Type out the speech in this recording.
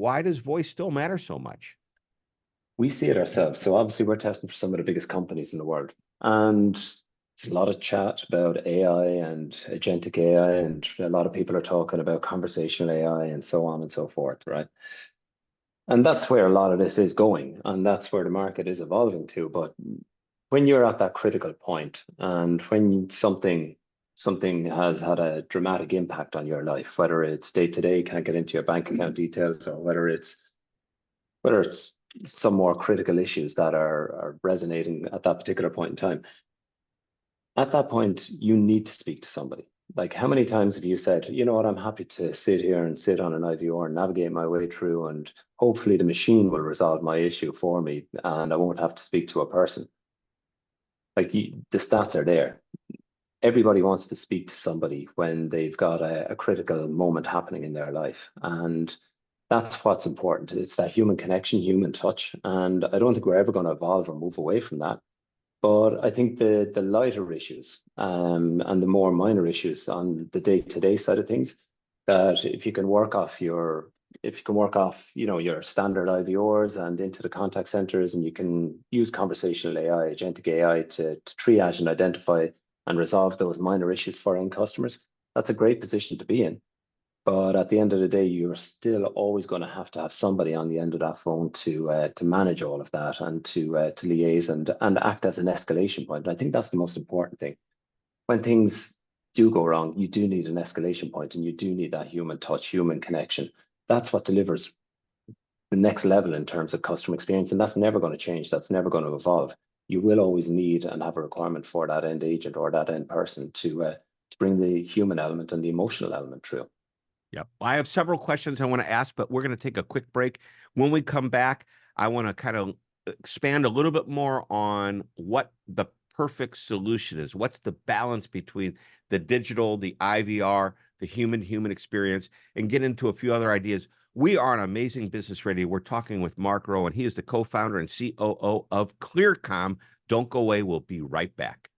why does voice still matter so much? We see it ourselves. So obviously we're testing for some of the biggest companies in the world. And there's a lot of chat about AI and agentic AI, and a lot of people are talking about conversational AI and so on and so forth, right? And that's where a lot of this is going, and that's where the market is evolving to. But when you're at that critical point, and when something has had a dramatic impact on your life, whether it's day to day, can't get into your bank account details, or whether it's some more critical issues that are resonating at that particular point in time. At that point, you need to speak to somebody. Like, how many times have you said, you know what, I'm happy to sit here and sit on an IVR and navigate my way through, and hopefully the machine will resolve my issue for me and I won't have to speak to a person. Like, the stats are there. Everybody wants to speak to somebody when they've got a critical moment happening in their life. And that's what's important. It's that human connection, human touch. And I don't think we're ever going to evolve or move away from that. But I think the lighter issues and the more minor issues on the day-to-day side of things, that if you can work off, your standard IVRs and into the contact centers, and you can use conversational AI, agentic AI to triage and identify and resolve those minor issues for end customers, that's a great position to be in. But at the end of the day, you're still always going to have somebody on the end of that phone to manage all of that and to liaise and act as an escalation point. And I think that's the most important thing. When things do go wrong, you do need an escalation point, and you do need that human touch, human connection. That's what delivers the next level in terms of customer experience, and that's never going to change. That's never going to evolve. You will always need and have a requirement for that end agent or that end person to bring the human element and the emotional element through. Yep. I have several questions I want to ask, but we're going to take a quick break. When we come back, I want to kind of expand a little bit more on what the perfect solution is. What's the balance between the digital, the IVR, the human experience, and get into a few other ideas. We are on Amazing Business Radio. We're talking with Mark Rohan. He is the co-founder and COO of Klearcom. Don't go away. We'll be right back.